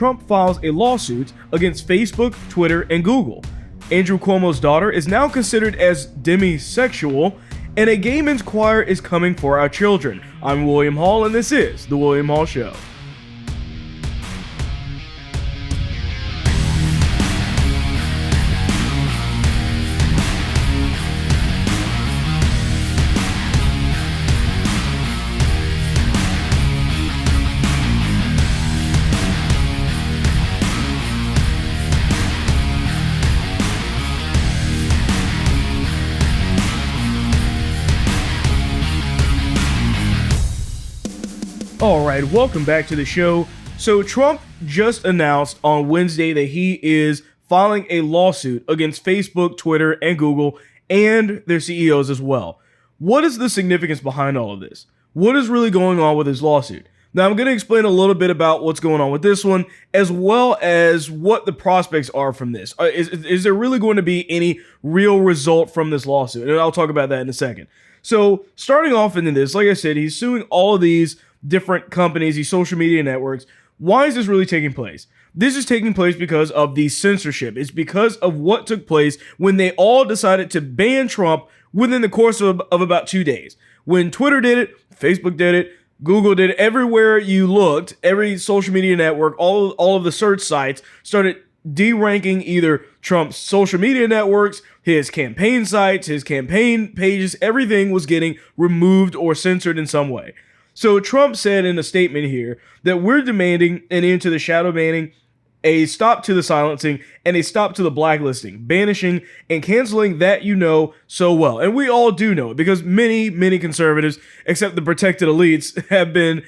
Trump files a lawsuit against Facebook, Twitter, and Google. Andrew Cuomo's daughter is now considered as demisexual, and a gay men's choir is coming for our children. I'm William Hall, and this is The William Hall Show. Alright, welcome back to the show. So Trump just announced on Wednesday that he is filing a lawsuit against Facebook, Twitter, and Google, and their CEOs as well. What is the significance behind all of this? What is really going on with his lawsuit? Now, I'm going to explain a little bit about what's going on with this one, as well as what the prospects are from this. Is there really going to be any real result from this lawsuit? And I'll talk about that in a second. So, starting off into this, like I said, he's suing all of these different companies, these social media networks. Why is this really taking place? This is taking place because of the censorship. It's because of what took place when they all decided to ban Trump within the course of about 2 days. When Twitter did it, Facebook did it, Google did it, everywhere you looked, every social media network, all of the search sites started deranking either Trump's social media networks, his campaign sites, his campaign pages. Everything was getting removed or censored in some way. So Trump said in a statement here that we're demanding an end to the shadow banning, a stop to the silencing, and a stop to the blacklisting, banishing, and canceling that you know so well. And we all do know it because many conservatives, except the protected elites, have been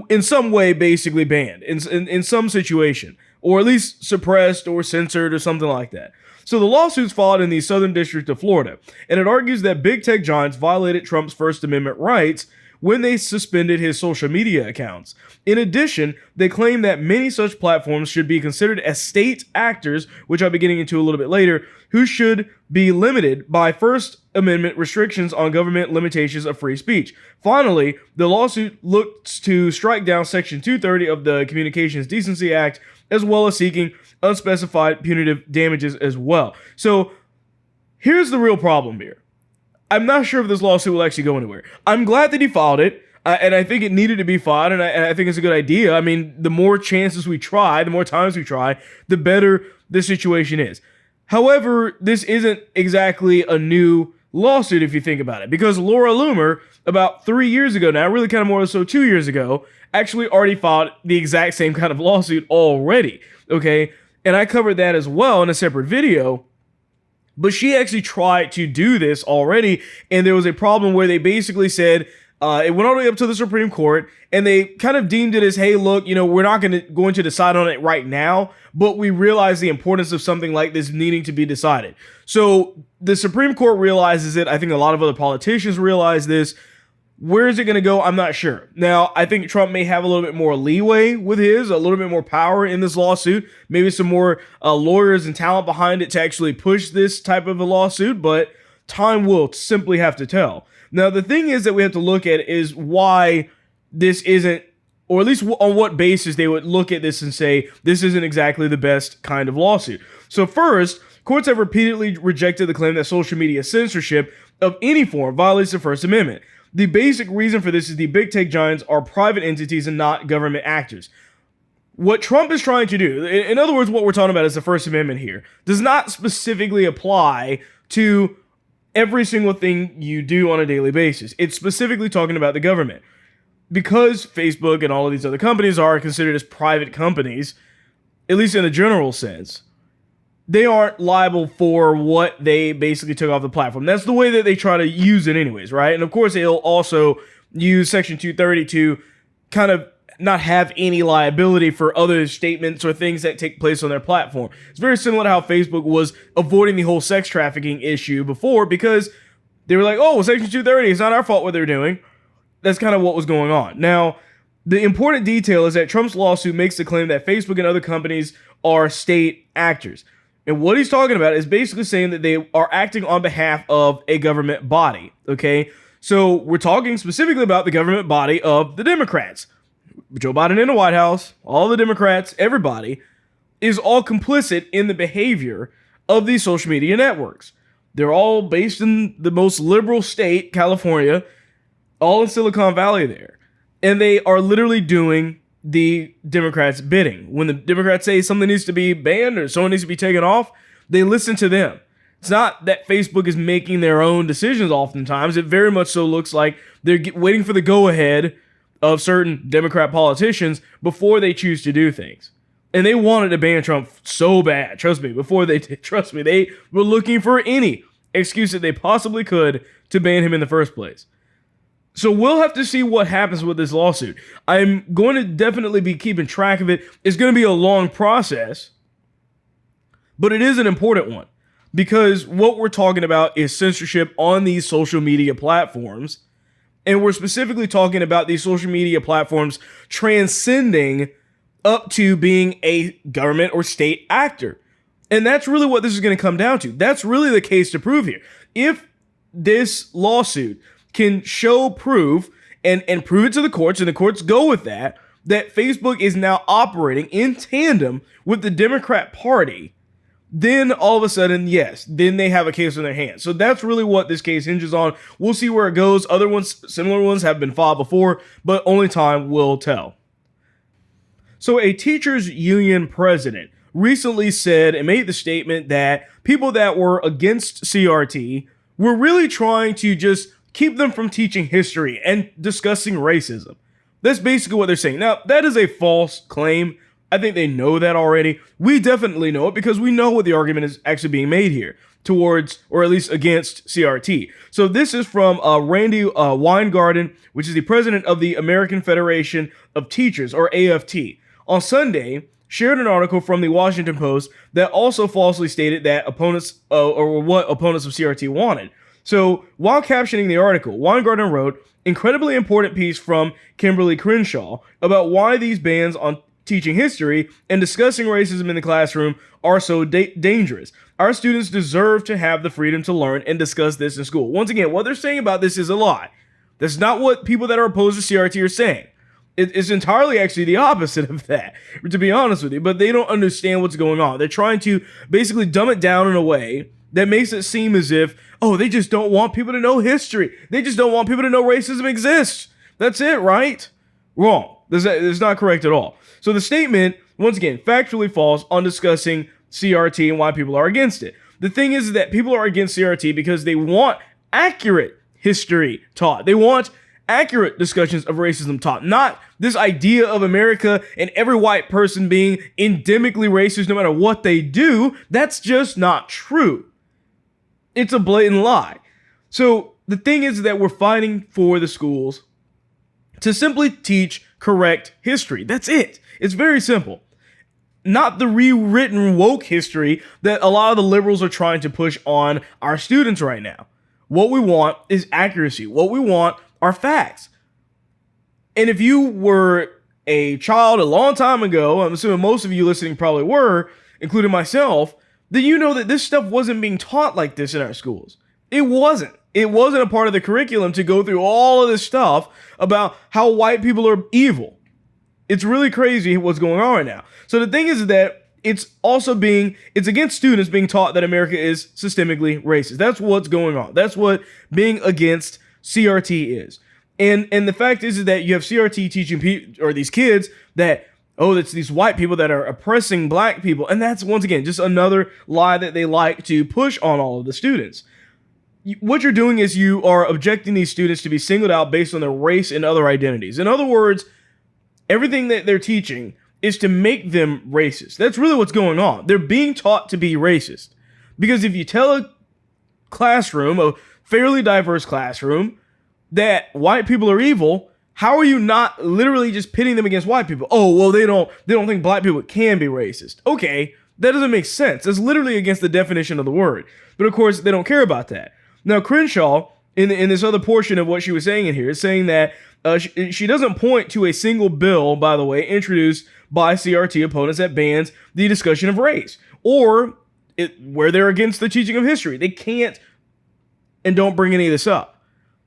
in some way basically banned in some situation, or at least suppressed or censored or something like that. So the lawsuit's filed in the Southern District of Florida, and it argues that big tech giants violated Trump's First Amendment rights when they suspended his social media accounts. In addition, they claim that many such platforms should be considered as state actors, which I'll be getting into a little bit later, who should be limited by First Amendment restrictions on government limitations of free speech. Finally, the lawsuit looks to strike down Section 230 of the Communications Decency Act, as well as seeking unspecified punitive damages as well. So here's the real problem here. I'm not sure if this lawsuit will actually go anywhere. I'm glad that he filed it, and I think it needed to be filed, and I think it's a good idea. I mean, the more chances we try, the more times we try, the better the situation is. However, this isn't exactly a new lawsuit if you think about it, because Laura Loomer, about 3 years ago now, really kind of more so 2 years ago, actually already filed the exact same kind of lawsuit already, okay? And I covered that as well in a separate video. But she actually tried to do this already, and there was a problem where they basically said, it went all the way up to the Supreme Court, and they kind of deemed it as, hey, look, we're not going to decide on it right now, but we realize the importance of something like this needing to be decided. So the Supreme Court realizes it. I think a lot of other politicians realize this. Where is it going to go? I'm not sure. Now, I think Trump may have a little bit more leeway with a little bit more power in this lawsuit, maybe some more lawyers and talent behind it to actually push this type of a lawsuit, but time will simply have to tell. Now, the thing is that we have to look at is why this isn't, or at least on what basis they would look at this and say, this isn't exactly the best kind of lawsuit. So first, courts have repeatedly rejected the claim that social media censorship of any form violates the First Amendment. The basic reason for this is the big tech giants are private entities and not government actors. What Trump is trying to do, in other words, what we're talking about is the First Amendment here, does not specifically apply to every single thing you do on a daily basis. It's specifically talking about the government. Because Facebook and all of these other companies are considered as private companies, at least in a general sense, they aren't liable for what they basically took off the platform. That's the way that they try to use it anyways, right? And of course, they'll also use Section 230 to kind of not have any liability for other statements or things that take place on their platform. It's very similar to how Facebook was avoiding the whole sex trafficking issue before because they were like, oh, well, Section 230, it's not our fault what they're doing. That's kind of what was going on. Now, the important detail is that Trump's lawsuit makes the claim that Facebook and other companies are state actors. And what he's talking about is basically saying that they are acting on behalf of a government body, okay? So we're talking specifically about the government body of the Democrats. Joe Biden in the White House, all the Democrats, everybody is all complicit in the behavior of these social media networks. They're all based in the most liberal state, California, all in Silicon Valley there. And they are literally doing the Democrats' bidding. When the Democrats say something needs to be banned or someone needs to be taken off, they listen to them. It's not that Facebook is making their own decisions oftentimes. It very much so looks like they're waiting for the go-ahead of certain Democrat politicians before they choose to do things. And they wanted to ban Trump so bad. Trust me, they were looking for any excuse that they possibly could to ban him in the first place. So we'll have to see what happens with this lawsuit. I'm going to definitely be keeping track of it. It's going to be a long process, but it is an important one because what we're talking about is censorship on these social media platforms. And we're specifically talking about these social media platforms transcending up to being a government or state actor. And that's really what this is going to come down to. That's really the case to prove here. If this lawsuit can show proof and prove it to the courts, and the courts go with that Facebook is now operating in tandem with the Democrat Party, then all of a sudden, yes, then they have a case in their hands. So that's really what this case hinges on. We'll see where it goes. Other ones, similar ones have been filed before, but only time will tell. So a teachers union president recently said and made the statement that people that were against CRT were really trying to just keep them from teaching history and discussing racism. That's basically what they're saying. Now, that is a false claim. I think they know that already. We definitely know it because we know what the argument is actually being made here towards, or at least against, CRT. So this is from Randy Weingarten, which is the president of the American Federation of Teachers, or AFT. On Sunday, shared an article from the Washington Post that also falsely stated that opponents, or what opponents of CRT wanted. So while captioning the article, Weingarten wrote, "Incredibly important piece from Kimberly Crenshaw about why these bans on teaching history and discussing racism in the classroom are so dangerous. Our students deserve to have the freedom to learn and discuss this in school." Once again, what they're saying about this is a lie. That's not what people that are opposed to CRT are saying. It's entirely actually the opposite of that, to be honest with you, but they don't understand what's going on. They're trying to basically dumb it down in a way that makes it seem as if, oh, they just don't want people to know history. They just don't want people to know racism exists. That's it, right? Wrong. That's not correct at all. So the statement, once again, factually false on discussing CRT and why people are against it. The thing is that people are against CRT because they want accurate history taught. They want accurate discussions of racism taught, not this idea of America and every white person being endemically racist no matter what they do. That's just not true. It's a blatant lie. So the thing is that we're fighting for the schools to simply teach correct history. That's it. It's very simple. Not the rewritten woke history that a lot of the liberals are trying to push on our students right now. What we want is accuracy. What we want are facts. And if you were a child a long time ago, I'm assuming most of you listening probably were, including myself, then you know that this stuff wasn't being taught like this in our schools. It wasn't. It wasn't a part of the curriculum to go through all of this stuff about how white people are evil. It's really crazy what's going on right now. So the thing is that it's against students being taught that America is systemically racist. That's what's going on. That's what being against CRT is. And the fact is that you have CRT teaching these kids that, oh, it's these white people that are oppressing black people. And that's, once again, just another lie that they like to push on all of the students. What you're doing is you are objecting these students to be singled out based on their race and other identities. In other words, everything that they're teaching is to make them racist. That's really what's going on. They're being taught to be racist. Because if you tell a classroom, a fairly diverse classroom, that white people are evil, how are you not literally just pitting them against white people? Oh, well, they don't think black people can be racist. Okay, that doesn't make sense. That's literally against the definition of the word. But of course, they don't care about that. Now, Crenshaw, in this other portion of what she was saying in here, is saying that she doesn't point to a single bill, by the way, introduced by CRT opponents that bans the discussion of race, or where they're against the teaching of history. They can't and don't bring any of this up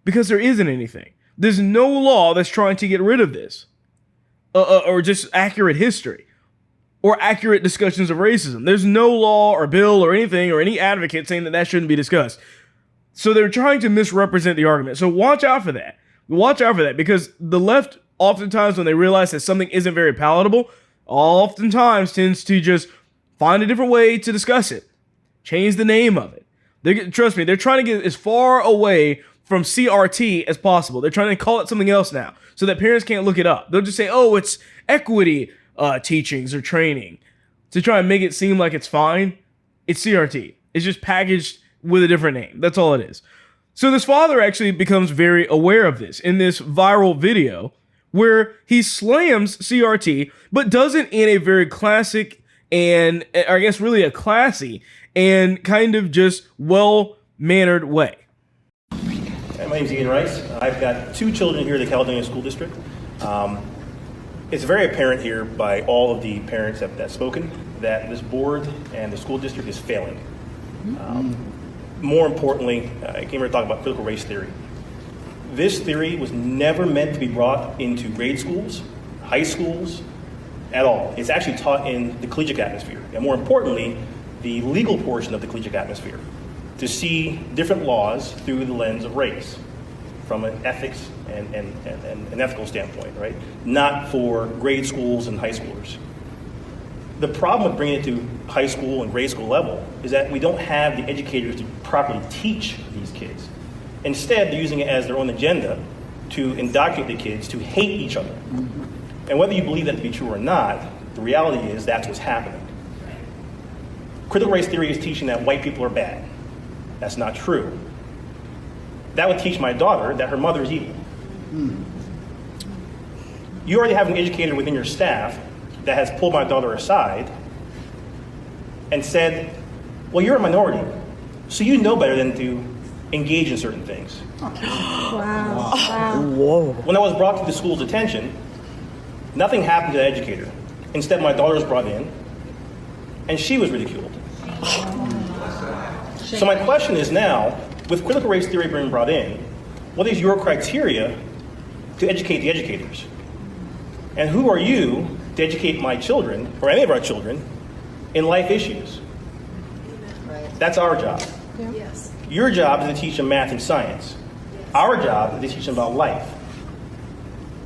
because there isn't anything. There's no law that's trying to get rid of this. or just accurate history or accurate discussions of racism. There's no law or bill or anything or any advocate saying that that shouldn't be discussed. So they're trying to misrepresent the argument. So watch out for that. Watch out for that, because the left, oftentimes when they realize that something isn't very palatable, oftentimes tends to just find a different way to discuss it. Change the name of it. Trust me, they're trying to get as far away from CRT as possible. They're trying to call it something else now so that parents can't look it up. They'll just say, oh, it's equity teachings or training, to try and make it seem like it's fine. It's CRT. It's just packaged with a different name. That's all it is. So this father actually becomes very aware of this in this viral video where he slams CRT, but does it in a very classic and, I guess, really a classy and kind of just well-mannered way. My name is Ian Rice. I've got 2 children here at the Caledonia School District. It's very apparent here by all of the parents that have spoken that this board and the school district is failing. More importantly, I came here to talk about critical race theory. This theory was never meant to be brought into grade schools, high schools, at all. It's actually taught in the collegiate atmosphere, and more importantly, the legal portion of the collegiate atmosphere, to see different laws through the lens of race, from an ethics and an ethical standpoint, right? Not for grade schools and high schoolers. The problem with bringing it to high school and grade school level is that we don't have the educators to properly teach these kids. Instead, they're using it as their own agenda to indoctrinate the kids to hate each other. And whether you believe that to be true or not, the reality is that's what's happening. Critical race theory is teaching that white people are bad. That's not true. That would teach my daughter that her mother is evil. You already have an educator within your staff that has pulled my daughter aside and said, well, you're a minority, so you know better than to engage in certain things. Wow. Whoa. When I was brought to the school's attention, nothing happened to the educator. Instead, my daughter was brought in, and she was ridiculed. So my question is now, with critical race theory being brought in, what is your criteria to educate the educators? And who are you to educate my children, or any of our children, in life issues? That's our job. Yes. Your job is to teach them math and science. Our job is to teach them about life.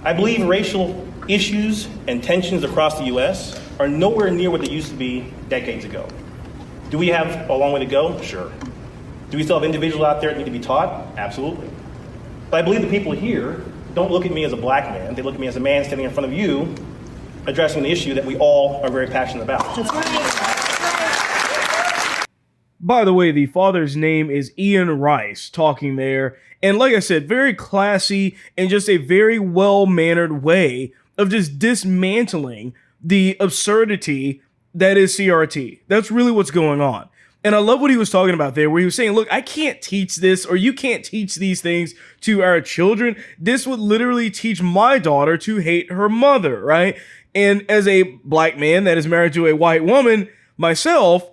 I believe racial issues and tensions across the U.S. are nowhere near what they used to be decades ago. Do we have a long way to go? Sure. Do we still have individuals out there that need to be taught? Absolutely. But I believe the people here don't look at me as a black man. They look at me as a man standing in front of you addressing an issue that we all are very passionate about. That's right. By the way, the father's name is Ian Rice talking there. And like I said, very classy and just a very well-mannered way of just dismantling the absurdity that is CRT. That's really what's going on. And I love what he was talking about there, where he was saying, look, I can't teach this, or you can't teach these things to our children. This would literally teach my daughter to hate her mother, right? And as a black man that is married to a white woman, myself,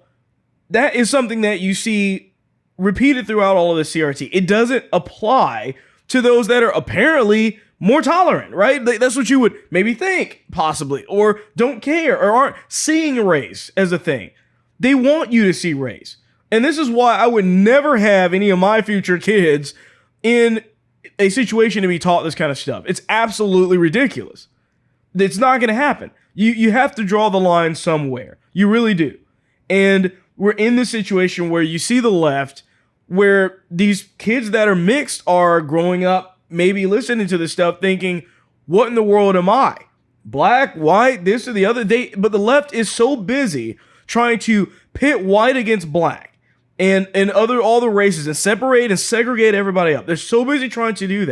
that is something that you see repeated throughout all of the CRT. It doesn't apply to those that are apparently more tolerant, right? That's what you would maybe think, possibly, or don't care, or aren't seeing race as a thing. They want you to see race. And this is why I would never have any of my future kids in a situation to be taught this kind of stuff. It's absolutely ridiculous. It's not going to happen. You have to draw the line somewhere. You really do. And we're in this situation where you see the left, where these kids that are mixed are growing up, maybe listening to this stuff, thinking, what in the world am I? Black, white, this or the other. But the left is so busy trying to pit white against black and all the races and separate and segregate everybody up. They're so busy trying to do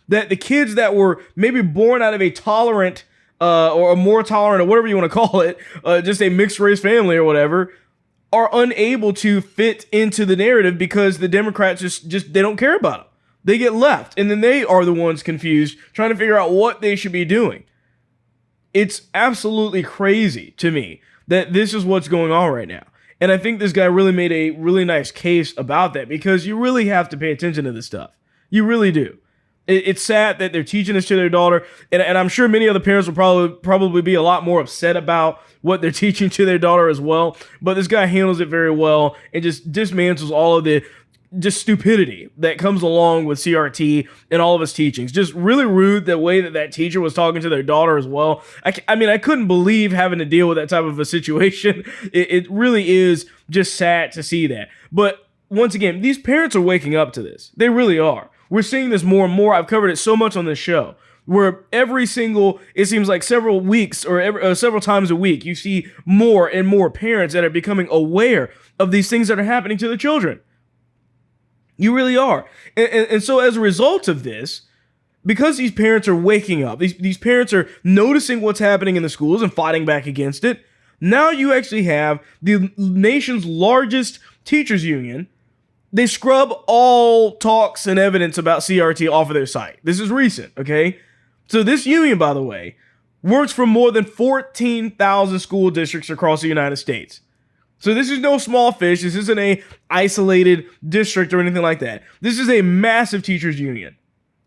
that the kids that were maybe born out of a tolerant or a more tolerant, or whatever you want to call it, just a mixed race family or whatever, are unable to fit into the narrative because the Democrats just they don't care about them. They get left, and then they are the ones confused, trying to figure out what they should be doing. It's absolutely crazy to me that this is what's going on right now. And I think this guy really made a really nice case about that, because you really have to pay attention to this stuff. You really do. It's sad that they're teaching this to their daughter, and I'm sure many other parents will probably be a lot more upset about what they're teaching to their daughter as well. But this guy handles it very well and just dismantles all of the just stupidity that comes along with CRT and all of his teachings. Just really rude the way that teacher was talking to their daughter as well. I mean, I couldn't believe having to deal with that type of a situation. It really is just sad to see that. But once again, these parents are waking up to this. They really are. We're seeing this more and more. I've covered it so much on this show, where it seems like several weeks or several times a week, you see more and more parents that are becoming aware of these things that are happening to their children. You really are. And so as a result of this, because these parents are waking up, these parents are noticing what's happening in the schools and fighting back against it, now you actually have the nation's largest teachers union. They scrub all talks and evidence about CRT off of their site. This is recent, okay? So this union, by the way, works for more than 14,000 school districts across the United States. So this is no small fish. This isn't a isolated district or anything like that. This is a massive teachers union.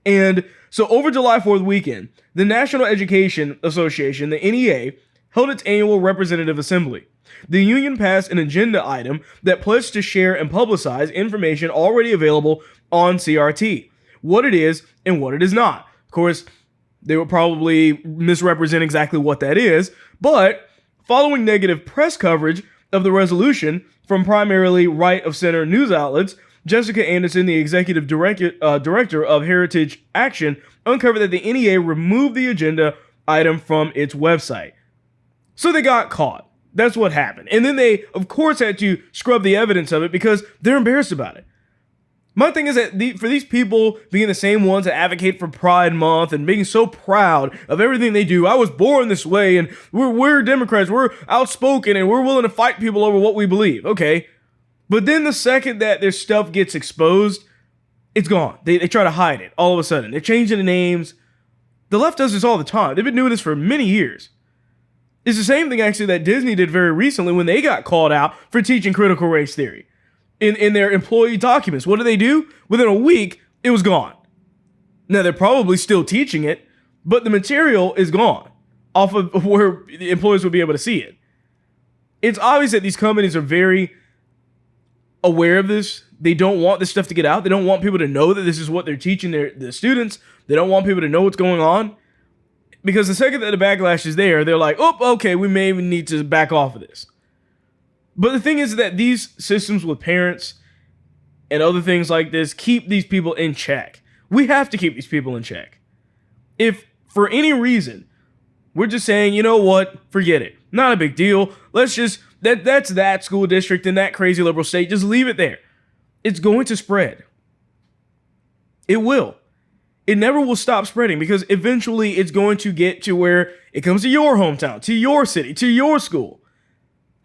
And so over July 4th weekend, the National Education Association, the NEA, held its annual representative assembly. The union passed an agenda item that pledged to share and publicize information already available on CRT, what it is and what it is not. Of course, they will probably misrepresent exactly what that is, but following negative press coverage of the resolution from primarily right-of-center news outlets, Jessica Anderson, the executive director of Heritage Action, uncovered that the NEA removed the agenda item from its website. So they got caught. That's what happened. And then they, of course, had to scrub the evidence of it because they're embarrassed about it. My thing is that for these people being the same ones that advocate for Pride Month and being so proud of everything they do, I was born this way and we're Democrats, we're outspoken and we're willing to fight people over what we believe. Okay. But then the second that their stuff gets exposed, it's gone. They try to hide it all of a sudden. They're changing the names. The left does this all the time. They've been doing this for many years. It's the same thing actually that Disney did very recently when they got called out for teaching critical race theory. In their employee documents. What did they do? Within a week, it was gone. Now, they're probably still teaching it, but the material is gone off of where the employees would be able to see it. It's obvious that these companies are very aware of this. They don't want this stuff to get out. They don't want people to know that this is what they're teaching their students. They don't want people to know what's going on. Because the second that the backlash is there, they're like, oh, okay, we may even need to back off of this. But the thing is that these systems with parents and other things like this keep these people in check. We have to keep these people in check. If for any reason we're just saying, you know what, forget it, not a big deal. Let's just that's that school district in that crazy liberal state. Just leave it there. It's going to spread. It will. It never will stop spreading because eventually it's going to get to where it comes to your hometown, to your city, to your school.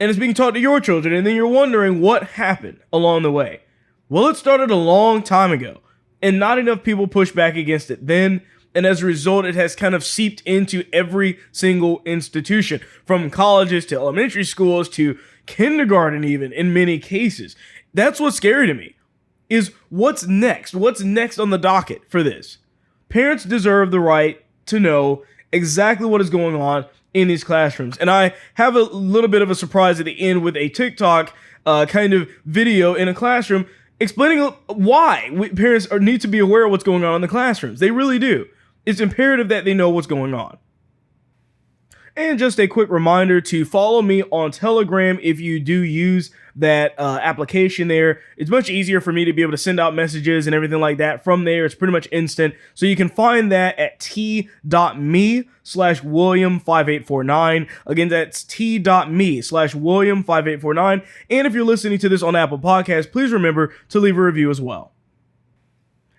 And it's being taught to your children, and then you're wondering what happened along the way. Well, it started a long time ago, and not enough people pushed back against it then, and as a result, it has kind of seeped into every single institution, from colleges to elementary schools to kindergarten even, in many cases. That's what's scary to me, is what's next? What's next on the docket for this? Parents deserve the right to know exactly what is going on in these classrooms. And I have a little bit of a surprise at the end with a TikTok kind of video in a classroom explaining why parents need to be aware of what's going on in the classrooms. They really do. It's imperative that they know what's going on. And just a quick reminder to follow me on Telegram if you do use that application there. It's much easier for me to be able to send out messages and everything like that from there. It's pretty much instant. So you can find that at t.me/William5849. Again, that's t.me/William5849. And if you're listening to this on Apple Podcasts, please remember to leave a review as well.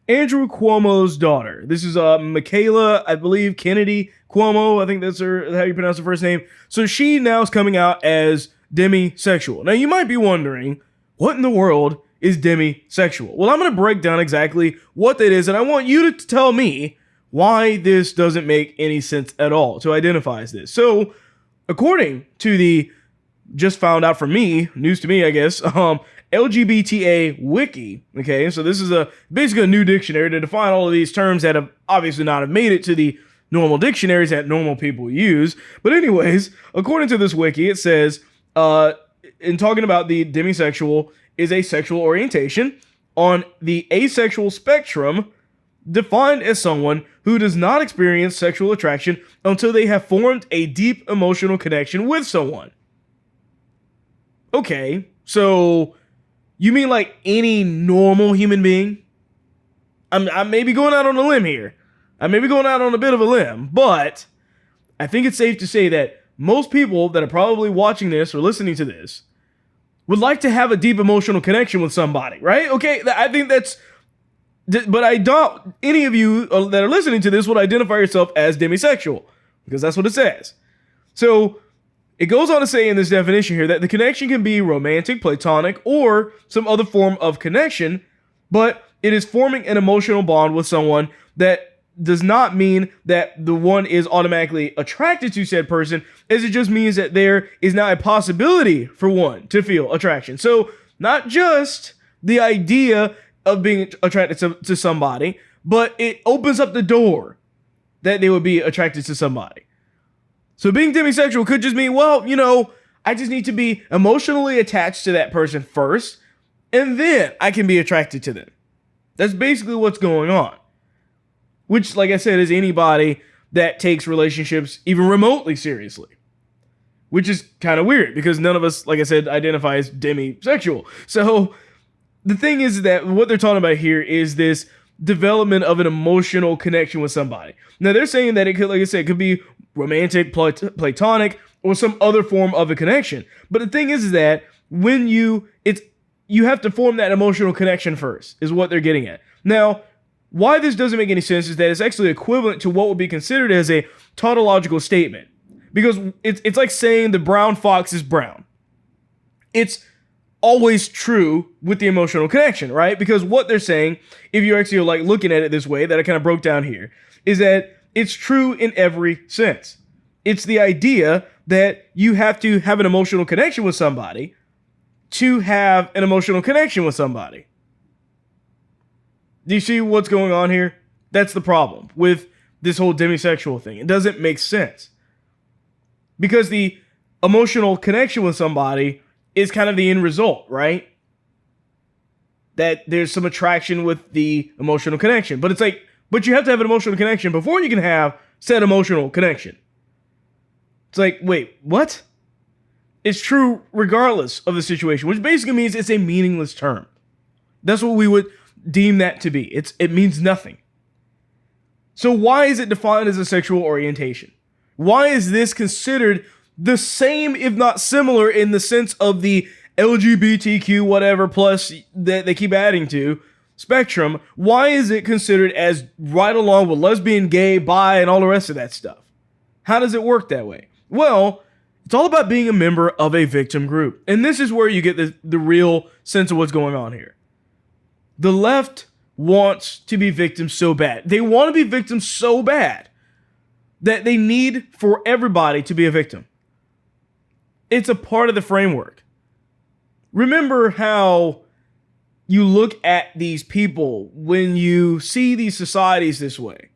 Andrew Cuomo's daughter. This is Michaela, I believe, Kennedy Cuomo. I think that's how you pronounce her first name. So she now is coming out as demisexual. Now you might be wondering, what in the world is demisexual? Well, I'm going to break down exactly what that is, and I want you to tell me why this doesn't make any sense at all to identify as this. So, according to the just found out from me, news to me, I guess, LGBTA Wiki. Okay, so this is basically a new dictionary to define all of these terms that have obviously not have made it to the normal dictionaries that normal people use. But anyways, according to this wiki, it says, in talking about the demisexual is a sexual orientation on the asexual spectrum, defined as someone who does not experience sexual attraction until they have formed a deep emotional connection with someone. Okay, so you mean like any normal human being? I'm maybe going out on a limb here. I may be going out on a bit of a limb, but I think it's safe to say that most people that are probably watching this or listening to this would like to have a deep emotional connection with somebody, right? Okay, I think but I doubt any of you that are listening to this would identify yourself as demisexual, because that's what it says. So it goes on to say in this definition here that the connection can be romantic, platonic, or some other form of connection, but it is forming an emotional bond with someone that does not mean that the one is automatically attracted to said person, as it just means that there is now a possibility for one to feel attraction. So not just the idea of being attracted to somebody, but it opens up the door that they would be attracted to somebody. So being demisexual could just mean, well, I just need to be emotionally attached to that person first, and then I can be attracted to them. That's basically what's going on. Which, like I said, is anybody that takes relationships even remotely seriously. Which is kind of weird, because none of us, like I said, identify as demisexual. So the thing is that what they're talking about here is this development of an emotional connection with somebody. Now, they're saying that it could, like I said, it could be romantic, platonic, or some other form of a connection. But the thing is that when you have to form that emotional connection first, is what they're getting at. Now, why this doesn't make any sense is that it's actually equivalent to what would be considered as a tautological statement. Because it's like saying the brown fox is brown. It's always true with the emotional connection, right? Because what they're saying, if you're actually like looking at it this way, that I kind of broke down here, is that it's true in every sense. It's the idea that you have to have an emotional connection with somebody to have an emotional connection with somebody. Do you see what's going on here? That's the problem with this whole demisexual thing. It doesn't make sense. Because the emotional connection with somebody is kind of the end result, right? That there's some attraction with the emotional connection. But it's like, but you have to have an emotional connection before you can have said emotional connection. It's like, wait, what? It's true regardless of the situation, which basically means it's a meaningless term. That's what we would deem that to be. It means nothing. So why is it defined as a sexual orientation? Why is this considered the same, if not similar, in the sense of the LGBTQ whatever plus that they keep adding to spectrum? Why is it considered as right along with lesbian, gay, bi, and all the rest of that stuff? How does it work that way? Well, it's all about being a member of a victim group. And this is where you get the real sense of what's going on here. The left wants to be victims so bad. They want to be victims so bad that they need for everybody to be a victim. It's a part of the framework. Remember how you look at these people when you see these societies this way.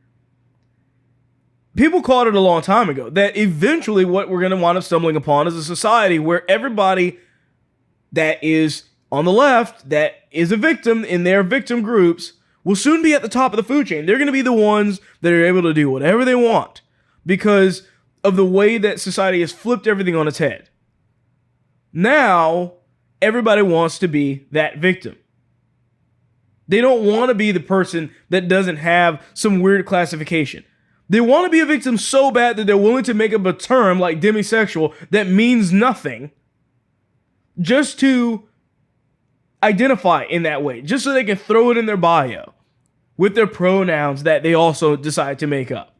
People called it a long time ago that eventually what we're going to wind up stumbling upon is a society where everybody that is on the left, that is a victim in their victim groups, will soon be at the top of the food chain. They're going to be the ones that are able to do whatever they want because of the way that society has flipped everything on its head. Now, everybody wants to be that victim. They don't want to be the person that doesn't have some weird classification. They want to be a victim so bad that they're willing to make up a term like demisexual that means nothing just to identify in that way, just so they can throw it in their bio with their pronouns that they also decide to make up.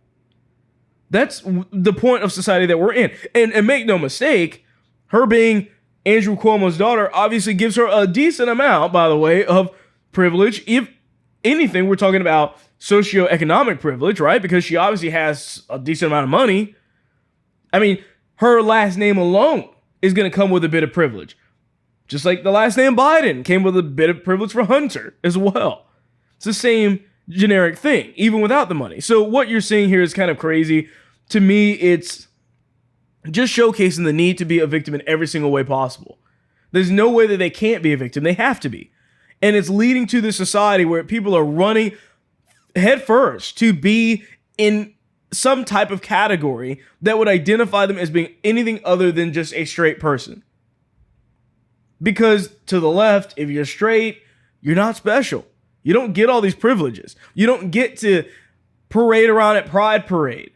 That's the point of society that we're in. And make no mistake, her being Andrew Cuomo's daughter obviously gives her a decent amount, by the way, of privilege. If anything, we're talking about socioeconomic privilege, right? Because she obviously has a decent amount of money. I mean, her last name alone is going to come with a bit of privilege. Just like the last name Biden came with a bit of privilege for Hunter as well. It's the same generic thing, even without the money. So what you're seeing here is kind of crazy. To me, it's just showcasing the need to be a victim in every single way possible. There's no way that they can't be a victim. They have to be. And it's leading to this society where people are running headfirst to be in some type of category that would identify them as being anything other than just a straight person. Because to the left, if you're straight, you're not special. You don't get all these privileges. You don't get to parade around at Pride Parade.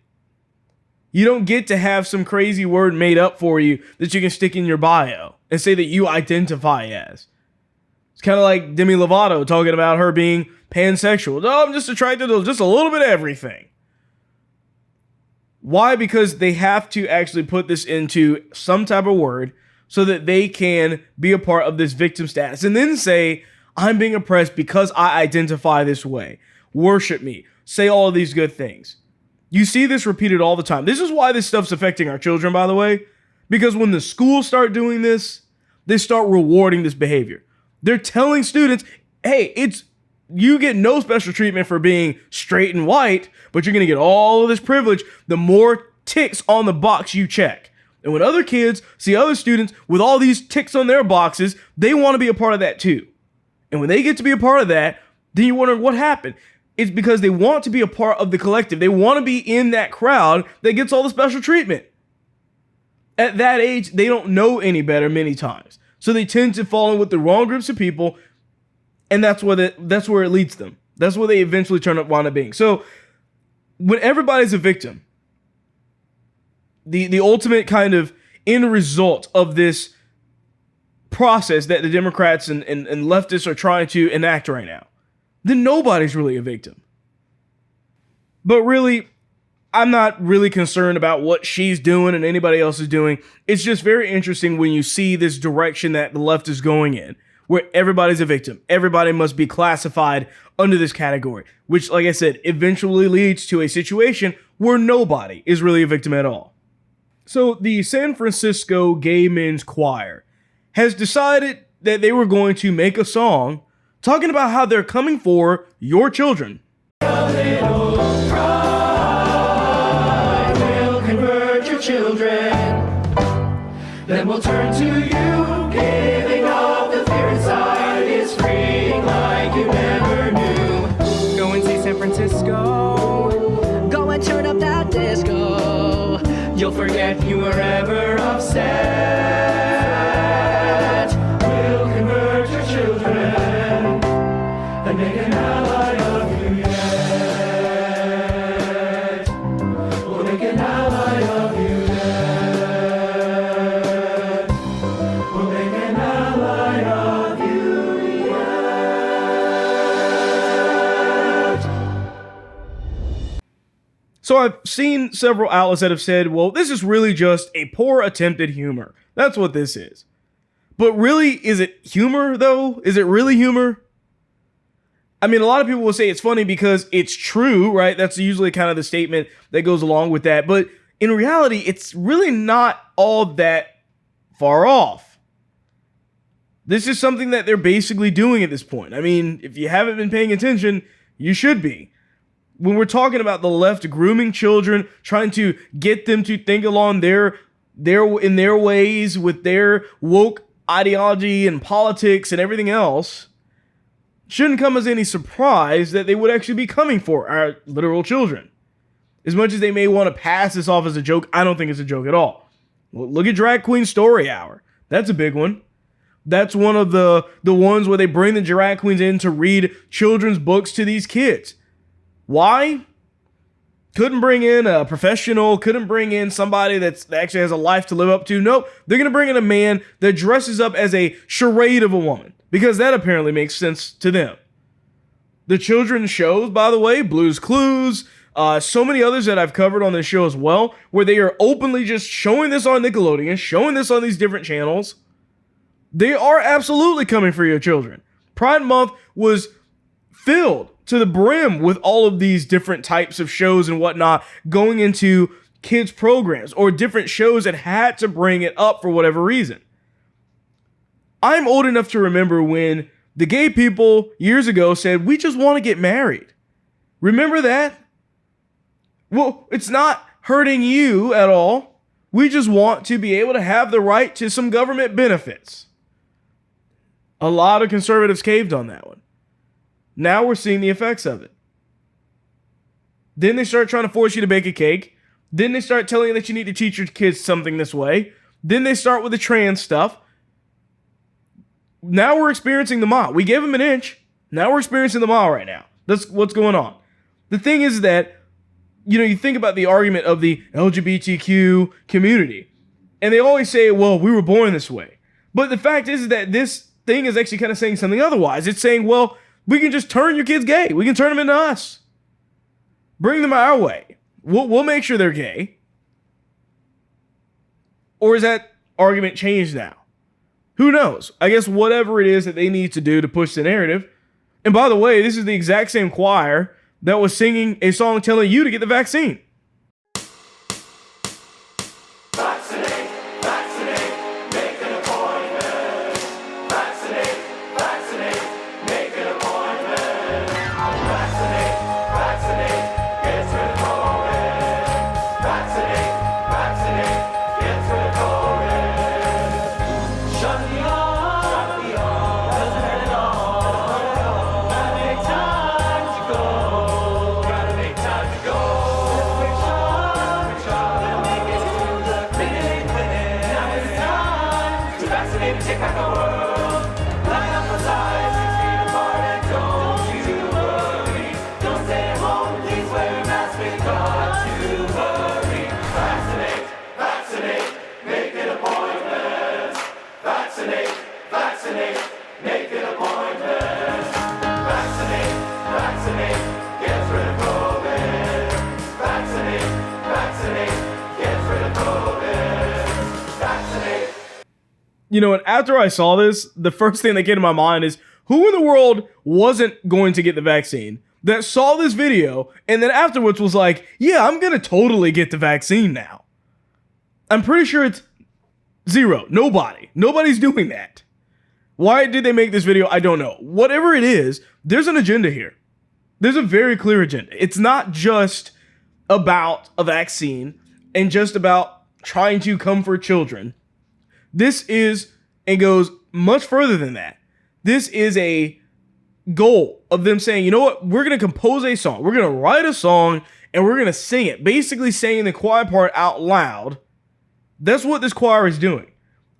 You don't get to have some crazy word made up for you that you can stick in your bio and say that you identify as. It's kind of like Demi Lovato talking about her being pansexual. No, I'm just attracted to just a little bit of everything. Why? Because they have to actually put this into some type of word so that they can be a part of this victim status and then say, I'm being oppressed because I identify this way. Worship me. Say all of these good things. You see this repeated all the time. This is why this stuff's affecting our children, by the way. Because when the schools start doing this, they start rewarding this behavior. They're telling students, hey, you get no special treatment for being straight and white, but you're going to get all of this privilege the more ticks on the box you check. And when other kids see other students with all these ticks on their boxes, they want to be a part of that too. And when they get to be a part of that, then you wonder what happened. It's because they want to be a part of the collective. They want to be in that crowd that gets all the special treatment. At that age, they don't know any better many times. So they tend to fall in with the wrong groups of people, and that's where it leads them. That's where they eventually wind up being. So when everybody's a victim, the ultimate kind of end result of this process that the Democrats and leftists are trying to enact right now, then nobody's really a victim. But really, I'm not really concerned about what she's doing and anybody else is doing. It's just very interesting when you see this direction that the left is going in, where everybody's a victim. Everybody must be classified under this category, which, like I said, eventually leads to a situation where nobody is really a victim at all. So the San Francisco Gay Men's Choir has decided that they were going to make a song talking about how they're coming for your children. A little pride will convert your children. Then we'll turn to you, giving up the fear inside is freeing like you never knew. Go and see San Francisco. Go and turn up that disco. You'll forget you were ever upset. We'll convert your children and make an ally of you yet. We'll make an ally of you yet. We'll make an ally of you yet. So I've seen several outlets that have said, well, this is really just a poor attempt at humor. That's what this is. But really, is it humor, though? Is it really humor? I mean, a lot of people will say it's funny because it's true, right? That's usually kind of the statement that goes along with that. But in reality, it's really not all that far off. This is something that they're basically doing at this point. I mean, if you haven't been paying attention, you should be. When we're talking about the left grooming children, trying to get them to think along their ways with their woke ideology and politics and everything else, shouldn't come as any surprise that they would actually be coming for our literal children. As much as they may want to pass this off as a joke, I don't think it's a joke at all. Look at Drag Queen Story Hour. That's a big one. That's one of the ones where they bring the drag queens in to read children's books to these kids. Why? Couldn't bring in a professional, couldn't bring in somebody that actually has a life to live up to. Nope, they're going to bring in a man that dresses up as a charade of a woman, because that apparently makes sense to them. The children's shows, by the way, Blue's Clues, so many others that I've covered on this show as well, where they are openly just showing this on Nickelodeon, showing this on these different channels. They are absolutely coming for your children. Pride Month was filled to the brim with all of these different types of shows and whatnot going into kids' programs or different shows that had to bring it up for whatever reason. I'm old enough to remember when the gay people years ago said, we just want to get married. Remember that? Well, it's not hurting you at all. We just want to be able to have the right to some government benefits. A lot of conservatives caved on that one. Now we're seeing the effects of it. Then they start trying to force you to bake a cake. Then they start telling you that you need to teach your kids something this way. Then they start with the trans stuff. Now we're experiencing the mile. We gave them an inch. Now we're experiencing the mile right now. That's what's going on. The thing is that, you think about the argument of the LGBTQ community, and they always say, well, we were born this way. But the fact is that this thing is actually kind of saying something otherwise. It's saying, well, we can just turn your kids gay. We can turn them into us. Bring them our way. We'll make sure they're gay. Or is that argument changed now? Who knows? I guess whatever it is that they need to do to push the narrative. And by the way, this is the exact same choir that was singing a song telling you to get the vaccine. Vaccinate, vaccinate, make an appointment. Vaccinate, vaccinate, make an appointment. Vaccinate, vaccinate, gets rid of COVID. Vaccinate, vaccinate, gets rid of COVID. Shut the arm, doesn't hurt at all. Gotta make time to go. Gotta make time to go. Vaccinate and take back our world. Line up for size, 6 feet apart, and don't you worry. Don't stay at home, please wear a mask, we've got to hurry. Vaccinate, vaccinate, make an appointment. Vaccinate, vaccinate, make an appointment. Vaccinate, vaccinate, gets rid of COVID. Vaccinate, vaccinate, gets rid of COVID. Vaccinate. And after I saw this, the first thing that came to my mind is, who in the world wasn't going to get the vaccine that saw this video and then afterwards was like, yeah, I'm going to totally get the vaccine now? I'm pretty sure it's zero. Nobody. Nobody's doing that. Why did they make this video? I don't know. Whatever it is, there's an agenda here. There's a very clear agenda. It's not just about a vaccine and just about trying to comfort children. This is, and goes much further than that. This is a goal of them saying, you know what? We're going to compose a song. We're going to write a song and we're going to sing it. Basically saying the choir part out loud. That's what this choir is doing.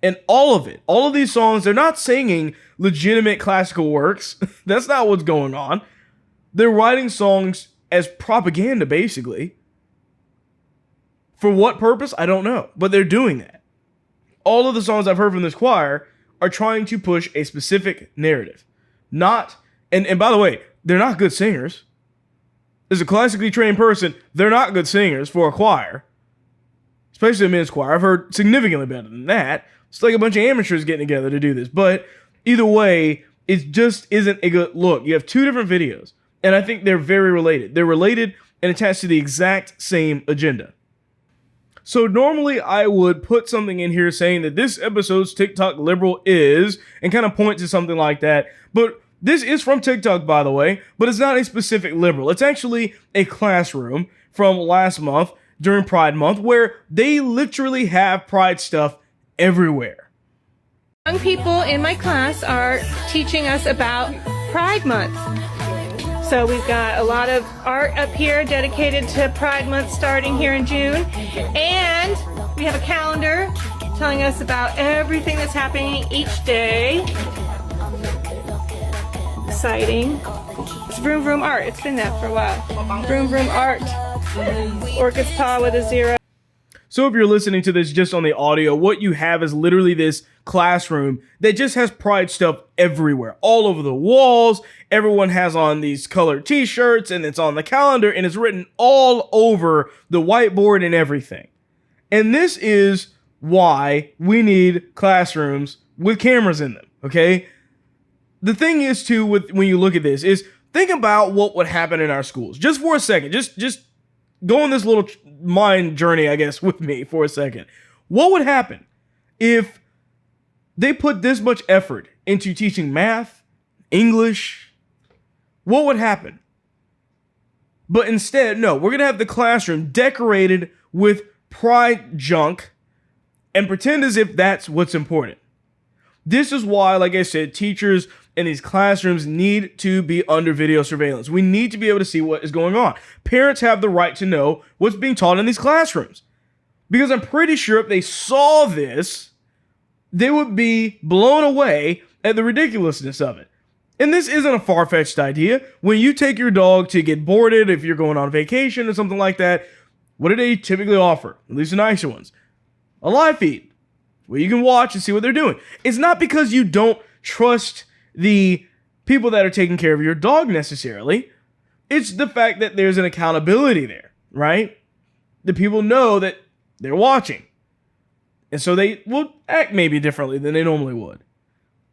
And all of it, all of these songs, they're not singing legitimate classical works. That's not what's going on. They're writing songs as propaganda, basically. For what purpose? I don't know. But they're doing that. All of the songs I've heard from this choir are trying to push a specific narrative. Not, and by the way, they're not good singers. As a classically trained person, they're not good singers for a choir. Especially a men's choir. I've heard significantly better than that. It's like a bunch of amateurs getting together to do this. But either way, it just isn't a good look. You have two different videos. And I think they're very related. They're related and attached to the exact same agenda. So normally I would put something in here saying that this episode's TikTok liberal is, and kind of point to something like that. But this is from TikTok, by the way, but it's not a specific liberal. It's actually a classroom from last month during Pride Month where they literally have Pride stuff everywhere. Young people in my class are teaching us about Pride Month. So we've got a lot of art up here dedicated to Pride Month starting here in June. And we have a calendar telling us about everything that's happening each day. Exciting. It's Vroom Vroom Art. It's been that for a while. Vroom Vroom Art. Orchid's Paw with a 0. So if you're listening to this just on the audio, what you have is literally this classroom that just has Pride stuff everywhere, all over the walls. Everyone has on these colored t-shirts and it's on the calendar and it's written all over the whiteboard and everything. And this is why we need classrooms with cameras in them, okay? The thing is too, when you look at this, is think about what would happen in our schools. Just for a second, just go on this little mind journey, I guess, with me for a second. What would happen if they put this much effort into teaching math, English, what would happen? But instead, no, we're going to have the classroom decorated with pride junk and pretend as if that's what's important. This is why, like I said, teachers in these classrooms need to be under video surveillance. We need to be able to see what is going on. Parents have the right to know what's being taught in these classrooms. Because I'm pretty sure if they saw this, they would be blown away at the ridiculousness of it. And this isn't a far-fetched idea. When you take your dog to get boarded, if you're going on vacation or something like that, what do they typically offer? At least the nicer ones. A live feed where you can watch and see what they're doing. It's not because you don't trust the people that are taking care of your dog necessarily. It's the fact that there's an accountability there, right? The people know that they're watching. And so they will act maybe differently than they normally would.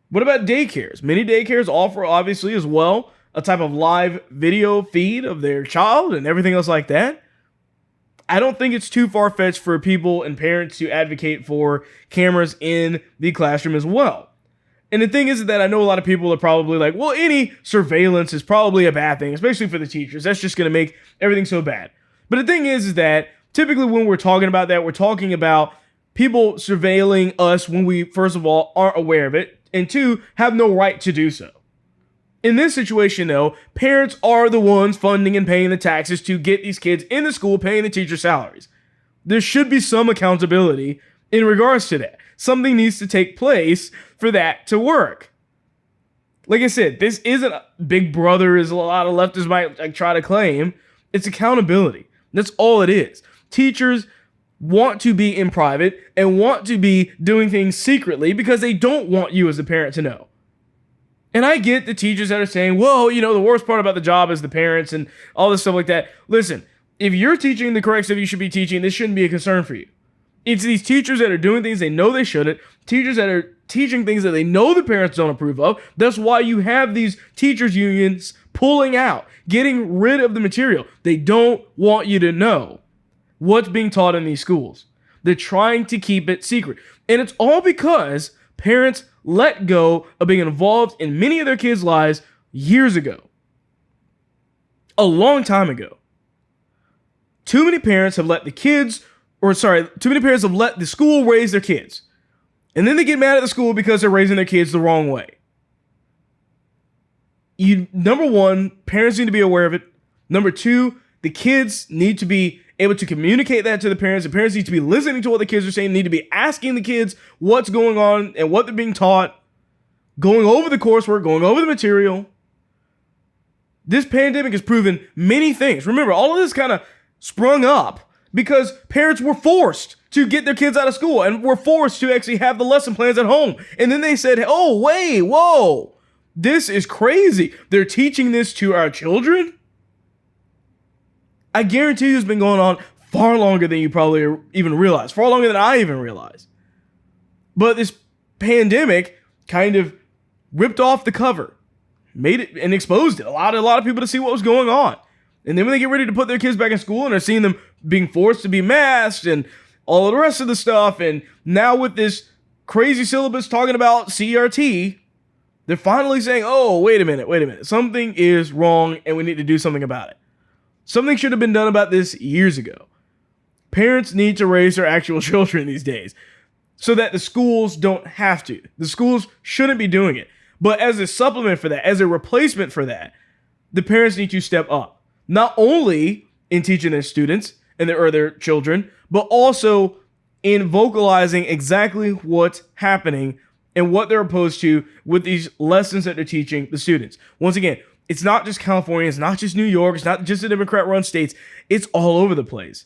What about daycares? Many daycares offer, obviously, as well, a type of live video feed of their child and everything else like that. I don't think it's too far-fetched for people and parents to advocate for cameras in the classroom as well. And the thing is that I know a lot of people are probably like, well, any surveillance is probably a bad thing, especially for the teachers. That's just going to make everything so bad. But the thing is that typically when we're talking about that, we're talking about people surveilling us when we, first of all, aren't aware of it, and two, have no right to do so. In this situation, though, parents are the ones funding and paying the taxes to get these kids in the school, paying the teacher salaries. There should be some accountability in regards to that. Something needs to take place for that to work. Like I said, this isn't Big Brother, as a lot of leftists might try to claim. It's accountability. That's all it is. Teachers want to be in private and want to be doing things secretly because they don't want you as a parent to know. And I get the teachers that are saying, well, the worst part about the job is the parents and all this stuff like that. Listen, if you're teaching the correct stuff you should be teaching, this shouldn't be a concern for you. It's these teachers that are doing things they know they shouldn't, teachers that are teaching things that they know the parents don't approve of. That's why you have these teachers unions pulling out, getting rid of the material. They don't want you to know what's being taught in these schools. They're trying to keep it secret. And it's all because parents let go of being involved in many of their kids' lives years ago. A long time ago. Too many parents have let the school raise their kids. And then they get mad at the school because they're raising their kids the wrong way. Number one, parents need to be aware of it. Number two, the kids need to be able to communicate that to the parents. The parents need to be listening to what the kids are saying, need to be asking the kids what's going on and what they're being taught, going over the coursework, going over the material. This pandemic has proven many things. Remember, all of this kind of sprung up because parents were forced to get their kids out of school and were forced to actually have the lesson plans at home. And then they said, oh, wait, whoa, this is crazy. They're teaching this to our children? I guarantee you it's been going on far longer than you probably even realize, far longer than I even realized. But this pandemic kind of ripped off the cover, made it and exposed it. A lot of people to see what was going on. And then when they get ready to put their kids back in school and they're seeing them being forced to be masked and all of the rest of the stuff, and now with this crazy syllabus talking about CRT, they're finally saying, oh, wait a minute. Something is wrong and we need to do something about it. Something should have been done about this years ago. Parents need to raise their actual children these days so that the schools don't have to. The schools shouldn't be doing it. But as a supplement for that, as a replacement for that, the parents need to step up. Not only in teaching their students and their children, but also in vocalizing exactly what's happening and what they're opposed to with these lessons that they're teaching the students. Once again, it's not just California, it's not just New York, it's not just the Democrat-run states, it's all over the place.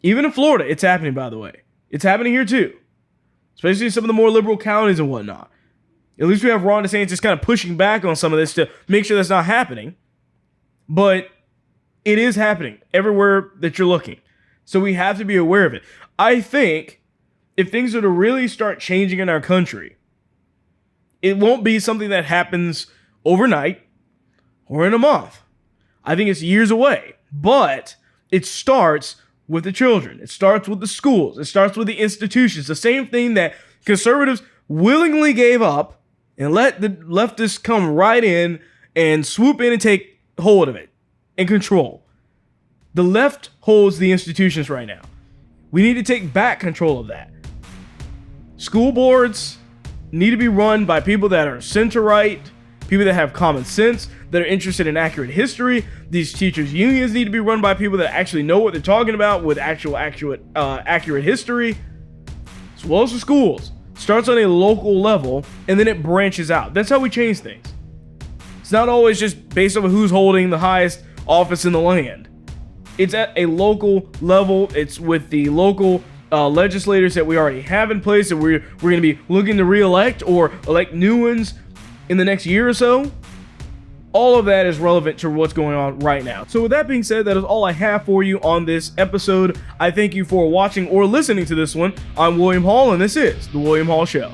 Even in Florida, it's happening, by the way. It's happening here too. Especially in some of the more liberal counties and whatnot. At least we have Ron DeSantis just kind of pushing back on some of this to make sure that's not happening. But it is happening everywhere that you're looking. So we have to be aware of it. I think if things are to really start changing in our country, it won't be something that happens overnight or in a month. I think it's years away. But it starts with the children. It starts with the schools. It starts with the institutions. The same thing that conservatives willingly gave up and let the leftists come right in and swoop in and take hold of it and control. The left holds the institutions right now. We need to take back control of that. School boards need to be run by people that are center-right, people that have common sense, that are interested in accurate history. These teachers' unions need to be run by people that actually know what they're talking about with accurate history, as well as the schools. Starts on a local level, and then it branches out. That's how we change things. It's not always just based on who's holding the highest office in the land. It's at a local level. It's with the local legislators that we already have in place, and we're going to be looking to re-elect or elect new ones in the next year or so. All of that is relevant to what's going on right now. So with that being said, that is all I have for you on this episode. I thank you for watching or listening to this one. I'm William Hall, and this is The William Hall Show.